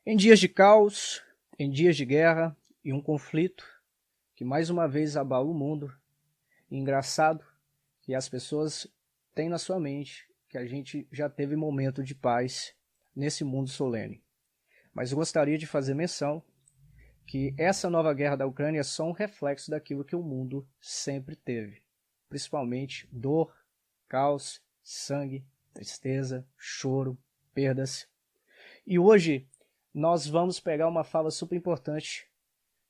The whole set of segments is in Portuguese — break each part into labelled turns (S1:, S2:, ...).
S1: Em dias de caos, em dias de guerra e um conflito que mais uma vez abala o mundo, e engraçado que as pessoas têm na sua mente que a gente já teve momento de paz nesse mundo solene. Mas eu gostaria de fazer menção que essa nova guerra da Ucrânia é só um reflexo daquilo que o mundo sempre teve. Principalmente dor, caos, sangue, tristeza, choro, perdas. E hoje nós vamos pegar uma fala super importante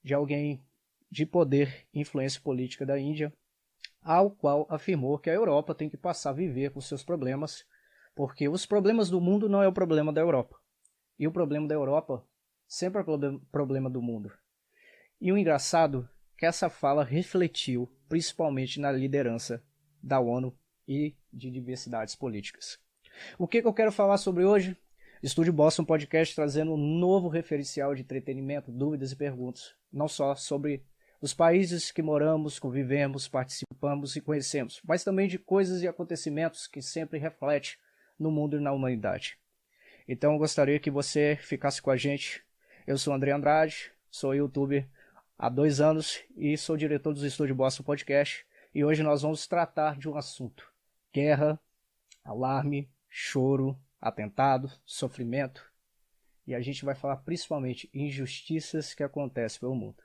S1: de alguém de poder e influência política da Índia, ao qual afirmou que a Europa tem que passar a viver com seus problemas, porque os problemas do mundo não é o problema da Europa. E o problema da Europa sempre é o problema do mundo. E o engraçado é que essa fala refletiu principalmente na liderança da ONU e de diversidades políticas. O que eu quero falar sobre hoje? Estúdio Boston Podcast trazendo um novo referencial de entretenimento, dúvidas e perguntas. Não só sobre os países que moramos, convivemos, participamos e conhecemos, mas também de coisas e acontecimentos que sempre refletem no mundo e na humanidade. Então eu gostaria que você ficasse com a gente. Eu sou André Andrade, sou youtuber há 2 anos e sou diretor dos Estúdio Boston Podcast. E hoje nós vamos tratar de um assunto: guerra, alarme, choro, atentado, sofrimento. E a gente vai falar principalmente injustiças que acontecem pelo mundo.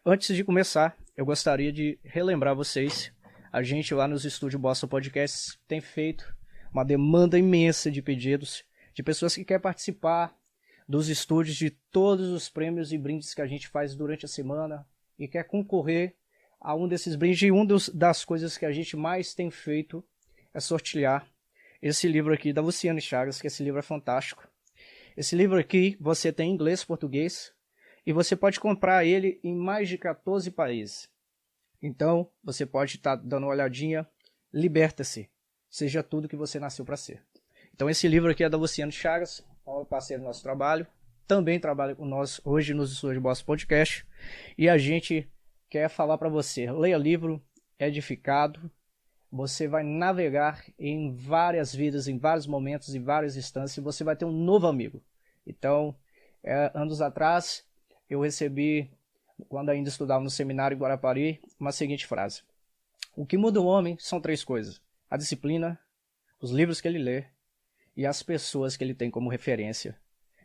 S1: Antes de começar, eu gostaria de relembrar vocês, a gente lá nos Estúdio Boston Podcasts tem feito uma demanda imensa de pedidos de pessoas que querem participar dos estúdios, de todos os prêmios e brindes que a gente faz durante a semana e quer concorrer a um desses brindes. E uma das coisas que a gente mais tem feito é sortear esse livro aqui da Luciane Chagas, que esse livro é fantástico. Esse livro aqui você tem em inglês, português, e você pode comprar ele em mais de 14 países. Então, você pode estar dando uma olhadinha. Liberta-se. Seja tudo que você nasceu para ser. Então, esse livro aqui é da Luciane Chagas, um parceiro do nosso trabalho. Também trabalha com nós hoje nos Estúdios Boston Podcast. E a gente quer falar para você. Leia livro, é edificado. Você vai navegar em várias vidas, em vários momentos, em várias instâncias. E você vai ter um novo amigo. Então, anos atrás, eu recebi, quando ainda estudava no seminário em Guarapari, uma seguinte frase: o que muda o homem são 3 coisas: a disciplina, os livros que ele lê e as pessoas que ele tem como referência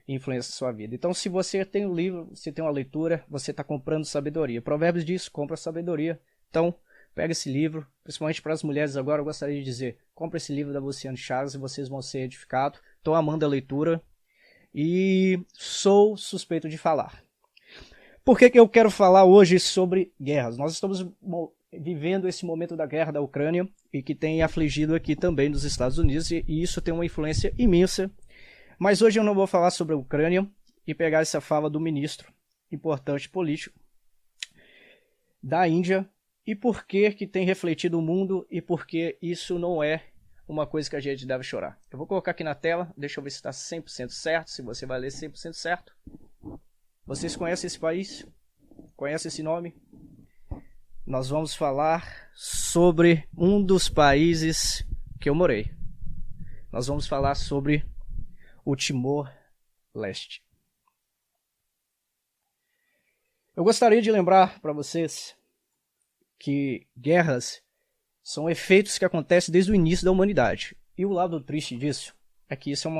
S1: e influência na sua vida. Então, se você tem um livro, se tem uma leitura, você está comprando sabedoria. Provérbios diz: compra sabedoria. Então, pega esse livro, principalmente para as mulheres agora, eu gostaria de dizer: compra esse livro da Luciane Chagas e vocês vão ser edificados. Estou amando a leitura e sou suspeito de falar. Por que eu quero falar hoje sobre guerras? Nós estamos vivendo esse momento da guerra da Ucrânia e que tem afligido aqui também nos Estados Unidos, e isso tem uma influência imensa. Mas hoje eu não vou falar sobre a Ucrânia e pegar essa fala do ministro importante político da Índia e por que tem refletido o mundo e por que isso não é uma coisa que a gente deve chorar. Eu vou colocar aqui na tela, deixa eu ver se está 100% certo, se você vai ler 100% certo. Vocês conhecem esse país? Conhecem esse nome? Nós vamos falar sobre um dos países que eu morei. Nós vamos falar sobre o Timor-Leste. Eu gostaria de lembrar para vocês que guerras são efeitos que acontecem desde o início da humanidade. E o lado triste disso é que isso é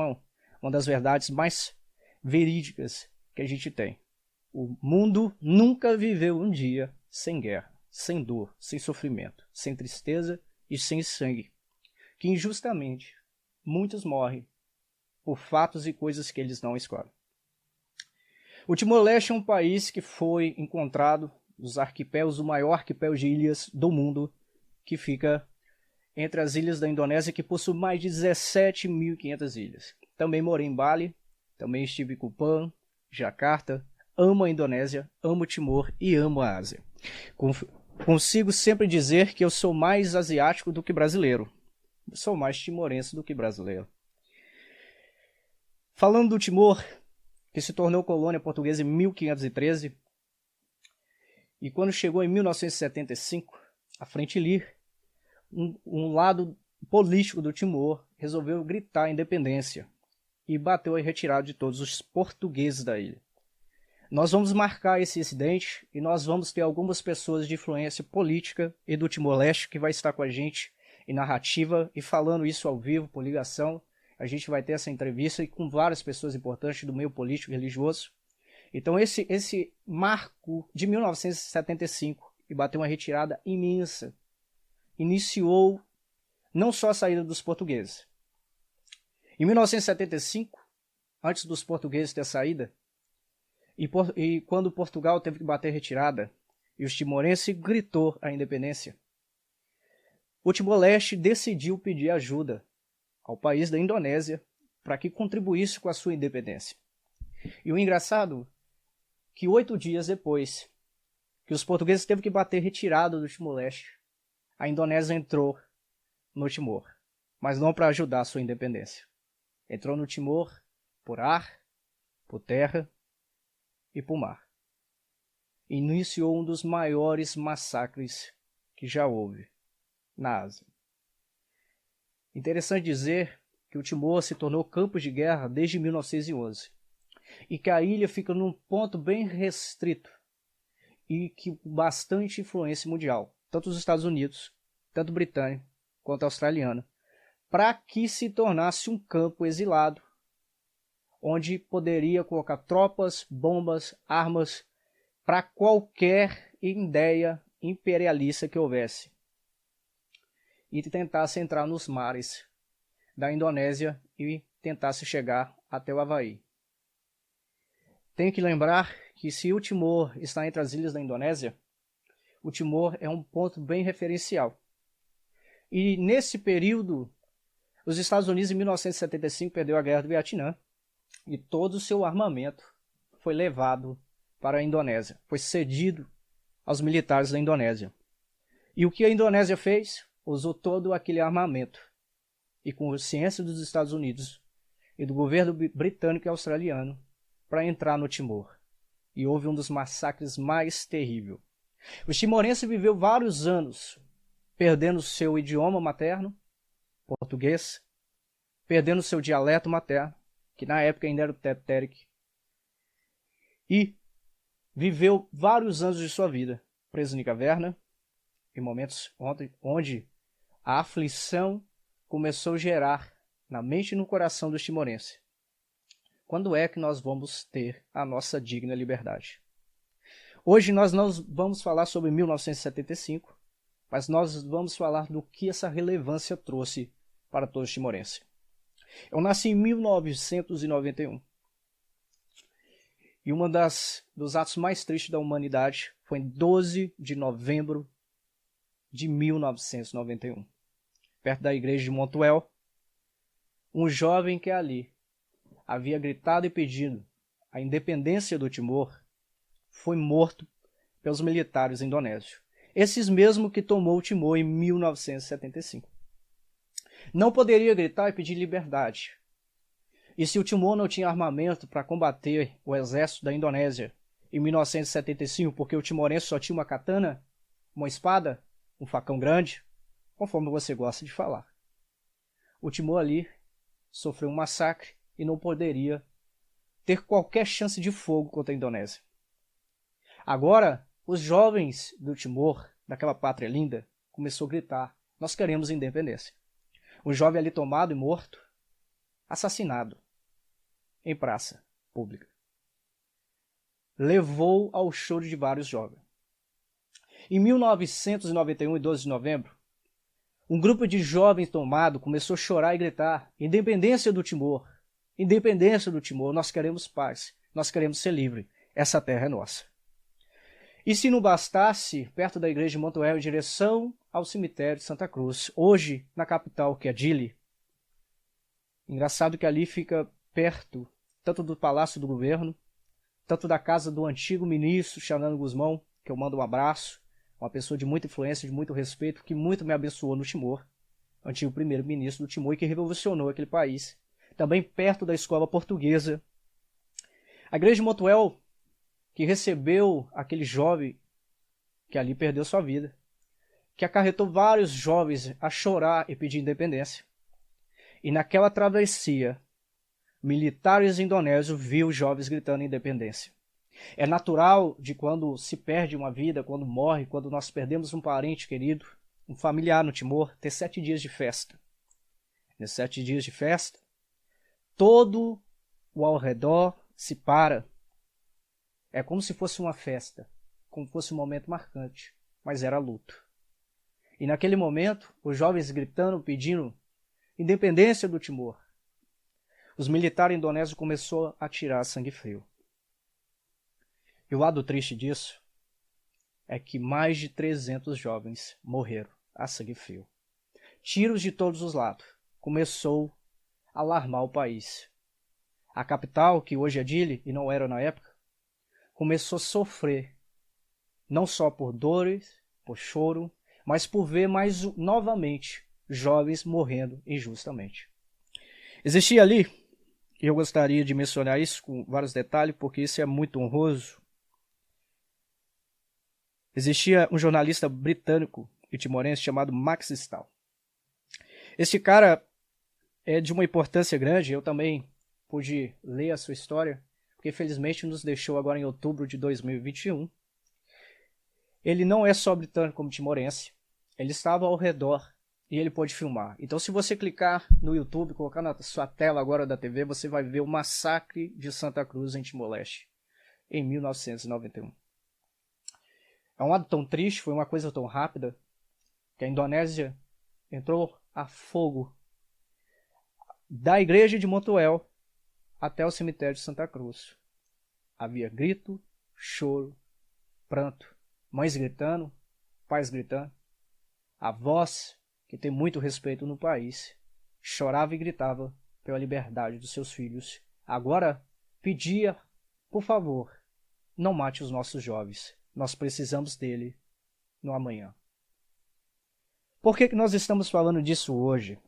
S1: uma das verdades mais verídicas que a gente tem. O mundo nunca viveu um dia sem guerra, sem dor, sem sofrimento, sem tristeza e sem sangue. Que injustamente muitos morrem por fatos e coisas que eles não escolhem. O Timor-Leste é um país que foi encontrado nos arquipélagos, o maior arquipélago de ilhas do mundo, que fica entre as ilhas da Indonésia, que possui mais de 17.500 ilhas. Também morei em Bali, também estive em Kupang, Jakarta. Amo a Indonésia, amo o Timor e amo a Ásia. Consigo sempre dizer que eu sou mais asiático do que brasileiro. Eu sou mais timorense do que brasileiro. Falando do Timor, que se tornou colônia portuguesa em 1513, e quando chegou em 1975, a Frente Lir, um lado político do Timor resolveu gritar a independência. e bateu a retirada de todos os portugueses da ilha. Nós vamos marcar esse incidente e nós vamos ter algumas pessoas de influência política e do Timor-Leste que vai estar com a gente em narrativa e falando isso ao vivo, por ligação. A gente vai ter essa entrevista e com várias pessoas importantes do meio político e religioso. Então esse marco de 1975, e bateu uma retirada imensa, iniciou não só a saída dos portugueses. Em 1975, antes dos portugueses ter saída, e quando Portugal teve que bater retirada e os timorenses gritou a independência, o Timor-Leste decidiu pedir ajuda ao país da Indonésia para que contribuísse com a sua independência. E o engraçado é que 8 dias depois que os portugueses teve que bater retirada do Timor-Leste, a Indonésia entrou no Timor, mas não para ajudar a sua independência. Entrou no Timor por ar, por terra e por mar. Iniciou um dos maiores massacres que já houve na Ásia. Interessante dizer que o Timor se tornou campo de guerra desde 1911 e que a ilha fica num ponto bem restrito e que bastante influência mundial, tanto os Estados Unidos, tanto britânico quanto australiano, para que se tornasse um campo exilado, onde poderia colocar tropas, bombas, armas para qualquer ideia imperialista que houvesse e tentasse entrar nos mares da Indonésia e tentasse chegar até o Havaí. Tenho que lembrar que se o Timor está entre as ilhas da Indonésia, o Timor é um ponto bem referencial. E nesse período, os Estados Unidos em 1975 perdeu a guerra do Vietnã e todo o seu armamento foi levado para a Indonésia, foi cedido aos militares da Indonésia. E o que a Indonésia fez? Usou todo aquele armamento e com ciência dos Estados Unidos e do governo britânico e australiano para entrar no Timor. E houve um dos massacres mais terríveis. Os timorenses viveu vários anos perdendo seu idioma materno, português, perdendo seu dialeto materno, que na época ainda era o Teteric, e viveu vários anos de sua vida preso em caverna, em momentos onde a aflição começou a gerar na mente e no coração dos timorenses. Quando é que nós vamos ter a nossa digna liberdade? Hoje nós não vamos falar sobre 1975, mas nós vamos falar do que essa relevância trouxe para todos os timorenses. Eu nasci em 1991. E um dos atos mais tristes da humanidade foi em 12 de novembro de 1991. Perto da igreja de Montuel, um jovem que ali havia gritado e pedido a independência do Timor foi morto pelos militares indonésios. Esses mesmos que tomou o Timor em 1975. Não poderia gritar e pedir liberdade. E se o Timor não tinha armamento para combater o exército da Indonésia em 1975, porque o timorense só tinha uma katana, uma espada, um facão grande, conforme você gosta de falar. O Timor ali sofreu um massacre e não poderia ter qualquer chance de fogo contra a Indonésia. Agora, os jovens do Timor, daquela pátria linda, começou a gritar: nós queremos independência. Um jovem ali tomado e morto, assassinado em praça pública, levou ao choro de vários jovens. Em 1991, em 12 de novembro, um grupo de jovens tomado começou a chorar e gritar: independência do Timor, independência do Timor, nós queremos paz, nós queremos ser livres, essa terra é nossa. E se não bastasse, perto da igreja de Montuel, em direção ao cemitério de Santa Cruz, hoje na capital, que é Dili. Engraçado que ali fica perto tanto do Palácio do Governo, tanto da casa do antigo ministro Xanano Guzmão, que eu mando um abraço, uma pessoa de muita influência, de muito respeito, que muito me abençoou no Timor, antigo primeiro-ministro do Timor e que revolucionou aquele país. Também perto da escola portuguesa. A igreja de Montuel, que recebeu aquele jovem que ali perdeu sua vida, que acarretou vários jovens a chorar e pedir independência. E naquela travessia, militares indonésios viu jovens gritando independência. É natural de quando se perde uma vida, quando morre, quando nós perdemos um parente querido, um familiar no Timor, ter 7 dias de festa. Nesses 7 dias de festa, todo o ao redor se para. É como se fosse uma festa, como se fosse um momento marcante, mas era luto. E naquele momento, os jovens gritando, pedindo independência do Timor. Os militares indonésios começaram a atirar sangue frio. E o lado triste disso é que mais de 300 jovens morreram a sangue frio. Tiros de todos os lados. Começou a alarmar o país. A capital, que hoje é Dili, e não era na época, começou a sofrer, não só por dores, por choro, mas por ver mais novamente jovens morrendo injustamente. Existia ali, e eu gostaria de mencionar isso com vários detalhes, porque isso é muito honroso, existia um jornalista britânico e timorense chamado Max Stahl. Esse cara é de uma importância grande, eu também pude ler a sua história, porque felizmente nos deixou agora em outubro de 2021. Ele não é só britânico como timorense, ele estava ao redor e ele pôde filmar. Então se você clicar no YouTube, colocar na sua tela agora da TV, você vai ver o massacre de Santa Cruz em Timor-Leste, em 1991. É um lado tão triste, foi uma coisa tão rápida, que a Indonésia entrou a fogo da igreja de Montuel até o cemitério de Santa Cruz. Havia grito, choro, pranto, mães gritando, pais gritando. Avós, que tem muito respeito no país, chorava e gritava pela liberdade dos seus filhos. Agora pedia, por favor, não mate os nossos jovens. Nós precisamos dele no amanhã. Por que nós estamos falando disso hoje?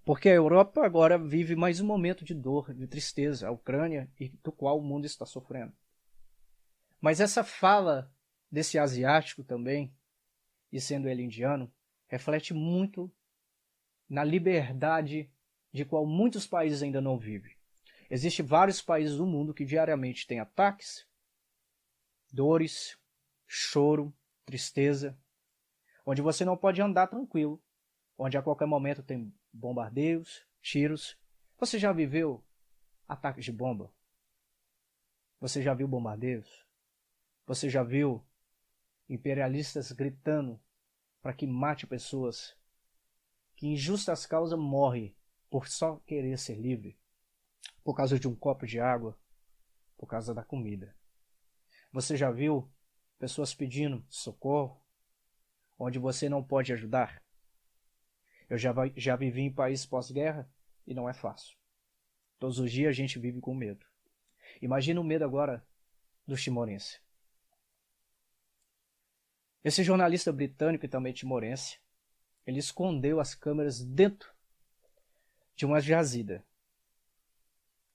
S1: Porque a Europa agora vive mais um momento de dor, de tristeza, a Ucrânia, e do qual o mundo está sofrendo. Mas essa fala desse asiático também, e sendo ele indiano, reflete muito na liberdade de qual muitos países ainda não vivem. Existem vários países do mundo que diariamente têm ataques, dores, choro, tristeza, onde você não pode andar tranquilo, onde a qualquer momento tem bombardeios, tiros. Você já viveu ataques de bomba? Você já viu bombardeios? Você já viu imperialistas gritando para que mate pessoas que em justas causas morrem por só querer ser livre, por causa de um copo de água, por causa da comida? Você já viu pessoas pedindo socorro, onde você não pode ajudar? Eu já vivi em países pós-guerra e não é fácil. Todos os dias a gente vive com medo. Imagina o medo agora dos timorenses. Esse jornalista britânico e também timorense, ele escondeu as câmeras dentro de uma jazida.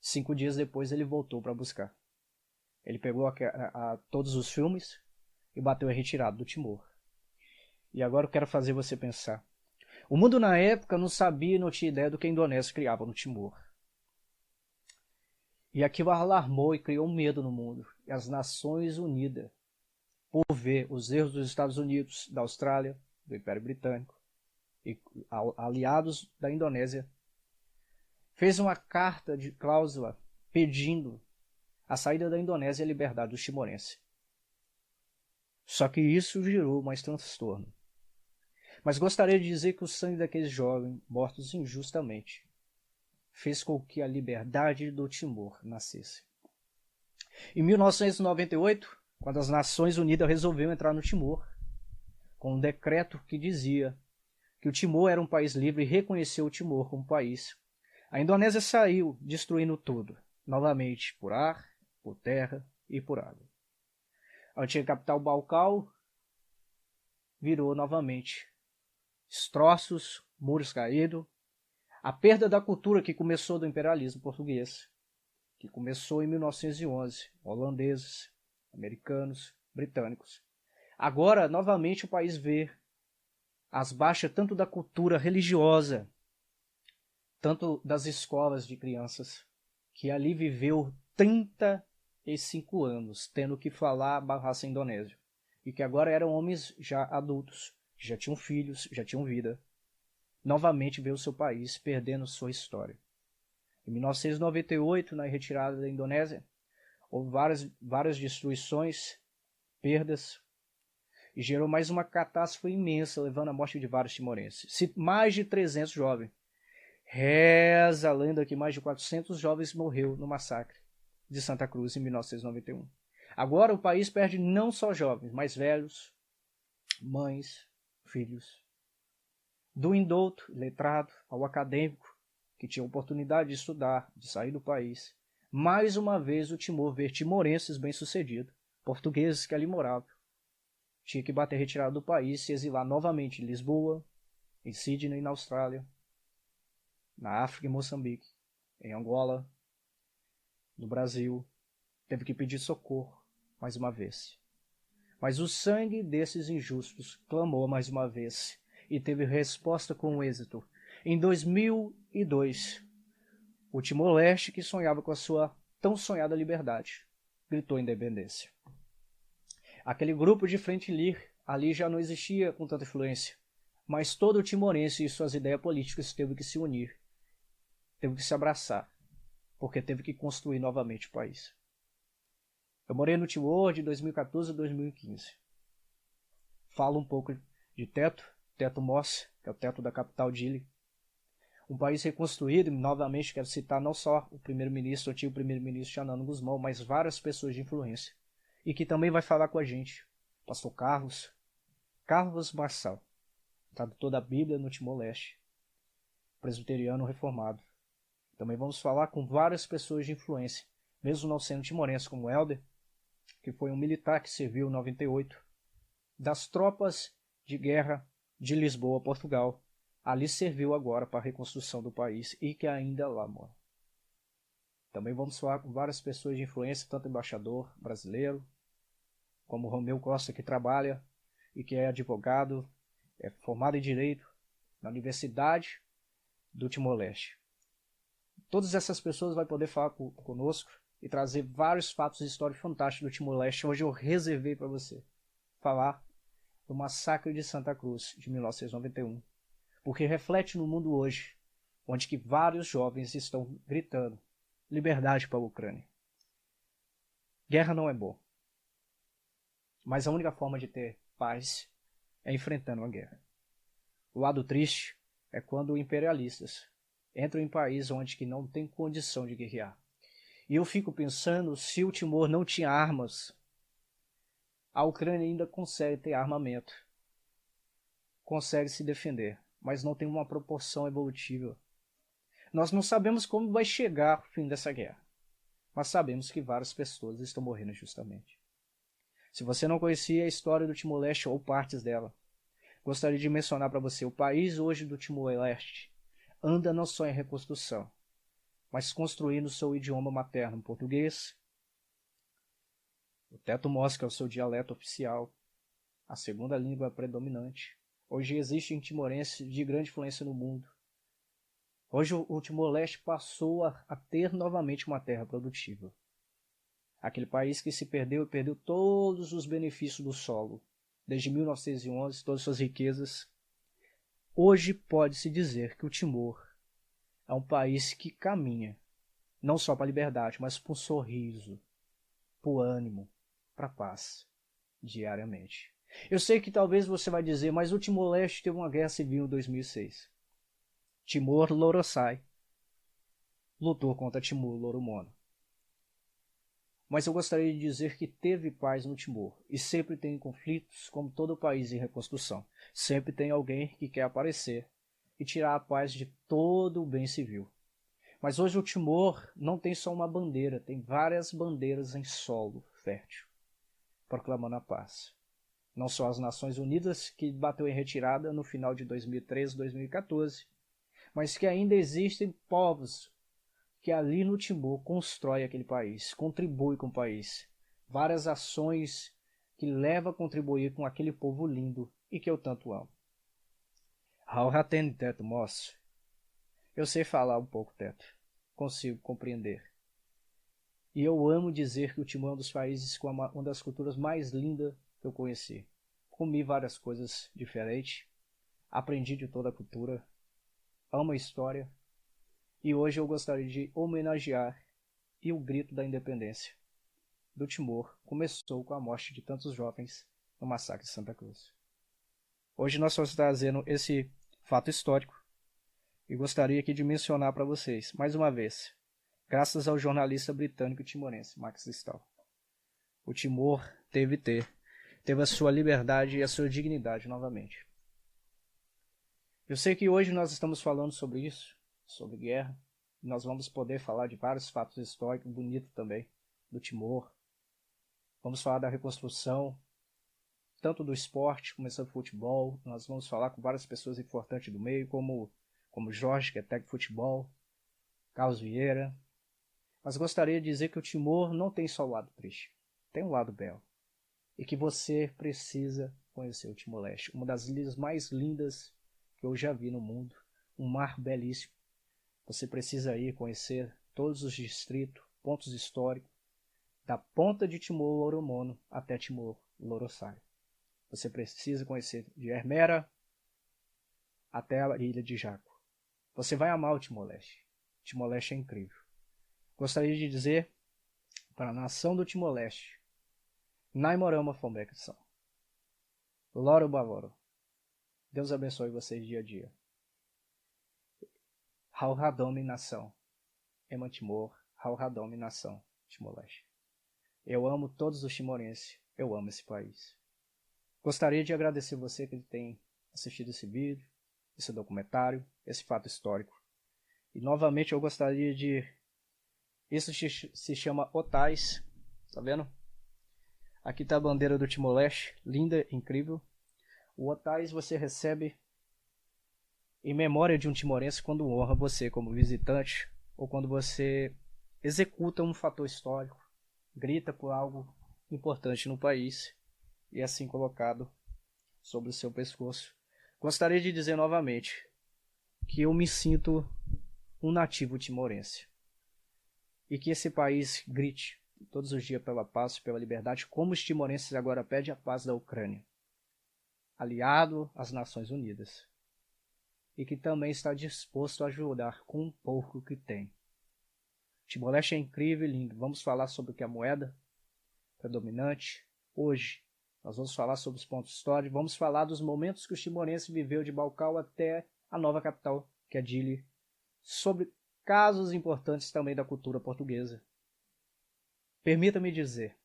S1: 5 dias depois ele voltou para buscar. Ele pegou todos os filmes e bateu em retirada do Timor. E agora eu quero fazer você pensar. O mundo na época não sabia e não tinha ideia do que a Indonésia criava no Timor. E aquilo alarmou e criou medo no mundo. E as Nações Unidas, por ver os erros dos Estados Unidos, da Austrália, do Império Britânico e aliados da Indonésia, fez uma carta de cláusula pedindo a saída da Indonésia e a liberdade dos timorenses. Só que isso gerou mais transtorno. Mas gostaria de dizer que o sangue daqueles jovens mortos injustamente fez com que a liberdade do Timor nascesse. Em 1998, quando as Nações Unidas resolveram entrar no Timor, com um decreto que dizia que o Timor era um país livre e reconheceu o Timor como país, a Indonésia saiu destruindo tudo, novamente por ar, por terra e por água. A antiga capital Baucau virou novamente destroços, muros caídos, a perda da cultura que começou do imperialismo português, que começou em 1911, holandeses, americanos, britânicos. Agora, novamente, o país vê as baixas tanto da cultura religiosa, tanto das escolas de crianças, que ali viveu 35 anos, tendo que falar a raça indonésio, e que agora eram homens já adultos, já tinham filhos, já tinham vida, novamente veio o seu país perdendo sua história. Em 1998, na retirada da Indonésia, houve várias destruições, perdas, e gerou mais uma catástrofe imensa, levando à morte de vários timorenses. Mais de 300 jovens. Reza a lenda que mais de 400 jovens morreram no massacre de Santa Cruz em 1991. Agora o país perde não só jovens, mas velhos, mães, filhos. Do indouto, letrado, ao acadêmico, que tinha oportunidade de estudar, de sair do país. Mais uma vez o Timor ver timorenses bem-sucedidos, portugueses que ali moravam. Tinha que bater retirada do país e se exilar novamente em Lisboa, em Sydney, na Austrália, na África e Moçambique, em Angola, no Brasil. Teve que pedir socorro mais uma vez. Mas o sangue desses injustos clamou mais uma vez e teve resposta com êxito. Em 2002, o Timor-Leste, que sonhava com a sua tão sonhada liberdade, gritou independência. Aquele grupo de Frente Lir ali já não existia com tanta influência, mas todo o timorense e suas ideias políticas teve que se unir, teve que se abraçar, porque teve que construir novamente o país. Eu morei no Timor de 2014 a 2015. Falo um pouco de Teto Mos, que é o teto da capital Dili. Um país reconstruído, e novamente quero citar não só o primeiro-ministro, o antigo primeiro-ministro Xanano Gusmão, mas várias pessoas de influência. E que também vai falar com a gente. Pastor Carlos Marçal, tradutor da Bíblia no Timor-Leste, presbiteriano reformado. Também vamos falar com várias pessoas de influência, mesmo não sendo timorense, como Helder, que foi um militar que serviu em 98, das tropas de guerra de Lisboa, Portugal. Ali serviu agora para a reconstrução do país e que ainda lá mora. Também vamos falar com várias pessoas de influência, tanto embaixador brasileiro, como Romeu Costa, que trabalha e que é advogado, é formado em Direito na Universidade do Timor-Leste. Todas essas pessoas vão poder falar conosco e trazer vários fatos históricos fantásticos do Timor-Leste. Hoje eu reservei para você falar do massacre de Santa Cruz de 1991, porque reflete no mundo hoje, onde que vários jovens estão gritando liberdade para a Ucrânia. Guerra não é bom, mas a única forma de ter paz é enfrentando a guerra. O lado triste é quando imperialistas entram em países onde que não tem condição de guerrear. E eu fico pensando, se o Timor não tinha armas, a Ucrânia ainda consegue ter armamento, consegue se defender, mas não tem uma proporção evolutiva. Nós não sabemos como vai chegar o fim dessa guerra, mas sabemos que várias pessoas estão morrendo justamente. Se você não conhecia a história do Timor-Leste ou partes dela, gostaria de mencionar para você, o país hoje do Timor-Leste anda não só em reconstrução, mas construindo o seu idioma materno, português. O Teto Mos, que é o seu dialeto oficial, a segunda língua predominante. Hoje existem timorenses de grande influência no mundo. Hoje o Timor-Leste passou a ter novamente uma terra produtiva. Aquele país que se perdeu e perdeu todos os benefícios do solo. Desde 1911, todas as suas riquezas. Hoje pode-se dizer que o Timor é um país que caminha, não só para a liberdade, mas para o sorriso, para o ânimo, para a paz, diariamente. Eu sei que talvez você vai dizer, mas o Timor-Leste teve uma guerra civil em 2006. Timor-Loroçai lutou contra Timor-Loromono. Mas eu gostaria de dizer que teve paz no Timor, e sempre tem conflitos, como todo país em reconstrução. Sempre tem alguém que quer aparecer e tirar a paz de todo o bem civil. Mas hoje o Timor não tem só uma bandeira, tem várias bandeiras em solo fértil, proclamando a paz. Não só as Nações Unidas, que bateu em retirada no final de 2013, 2014, mas que ainda existem povos que ali no Timor constrói aquele país, contribui com o país. Várias ações que levam a contribuir com aquele povo lindo e que eu tanto amo. Teto Mos. Eu sei falar um pouco, Teto. Consigo compreender. E eu amo dizer que o Timor é um dos países com uma das culturas mais lindas que eu conheci. Comi várias coisas diferentes, aprendi de toda a cultura, amo a história, e hoje eu gostaria de homenagear e o grito da independência do Timor começou com a morte de tantos jovens no massacre de Santa Cruz. Hoje nós estamos trazendo esse fato histórico e gostaria aqui de mencionar para vocês, mais uma vez, graças ao jornalista britânico timorense Max Stahl. O Timor teve a sua liberdade e a sua dignidade novamente. Eu sei que hoje nós estamos falando sobre isso, sobre guerra, e nós vamos poder falar de vários fatos históricos bonitos também, do Timor. Vamos falar da reconstrução, tanto do esporte, começando o futebol. Nós vamos falar com várias pessoas importantes do meio, como Jorge, que é técnico de futebol, Carlos Vieira. Mas gostaria de dizer que o Timor não tem só o lado triste, tem um lado belo. E que você precisa conhecer o Timor-Leste, uma das ilhas mais lindas que eu já vi no mundo, um mar belíssimo. Você precisa ir conhecer todos os distritos, pontos históricos, da ponta de Timor-Loromono até Timor-Loroçai. Você precisa conhecer de Ermera até a ilha de Jaco. Você vai amar o Timor-Leste. O Timor-Leste é incrível. Gostaria de dizer para a nação do Timor-Leste, Naimorama Fombekson, Loro Bavoro, Deus abençoe vocês dia a dia. Hauhadomi nação, Eman Timor, Hauhadomi nação, Timor-Leste. Eu amo todos os timorenses, eu amo esse país. Gostaria de agradecer você que tem assistido esse vídeo, esse documentário, esse fato histórico. E novamente eu gostaria de... Isso se chama Otais, tá vendo? Aqui está a bandeira do Timor-Leste, linda, incrível. O Otais você recebe em memória de um timorense quando honra você como visitante ou quando você executa um fator histórico, grita por algo importante no país e assim colocado sobre o seu pescoço. Gostaria de dizer novamente que eu me sinto um nativo timorense e que esse país grite todos os dias pela paz, pela liberdade, como os timorenses agora pedem a paz da Ucrânia, aliado às Nações Unidas, e que também está disposto a ajudar com um pouco que tem. Timor-Leste é incrível e lindo. Vamos falar sobre o que é a moeda predominante. Hoje nós vamos falar sobre os pontos históricos, vamos falar dos momentos que os timorenses viveu de Balcão até a nova capital, que é Dili, sobre casos importantes também da cultura portuguesa. Permita-me dizer,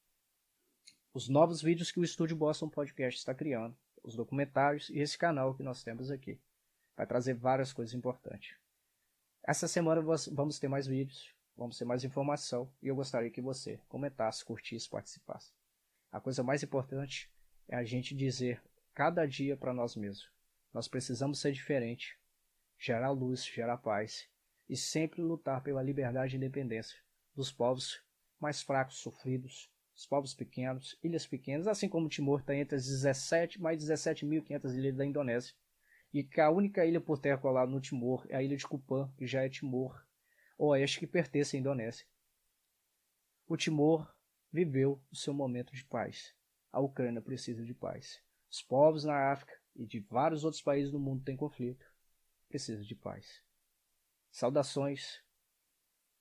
S1: os novos vídeos que o Estúdio Boston Podcast está criando, os documentários e esse canal que nós temos aqui, vai trazer várias coisas importantes. Essa semana vamos ter mais vídeos, vamos ter mais informação e eu gostaria que você comentasse, curtisse, participasse. A coisa mais importante é a gente dizer cada dia para nós mesmos. Nós precisamos ser diferente, gerar luz, gerar paz e sempre lutar pela liberdade e independência dos povos mais fracos, sofridos, os povos pequenos, ilhas pequenas, assim como Timor está entre as mais de 17.500 ilhas da Indonésia. E que a única ilha por terra colada no Timor é a ilha de Kupang, que já é Timor Oeste, que pertence à Indonésia. O Timor viveu o seu momento de paz. A Ucrânia precisa de paz. Os povos na África e de vários outros países do mundo têm conflito. Precisam de paz. Saudações.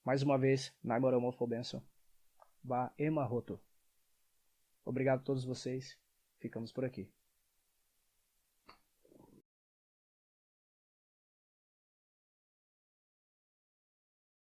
S1: Mais uma vez, Naimoromofo Benson. Ba Emahoto. Obrigado a todos vocês. Ficamos por aqui.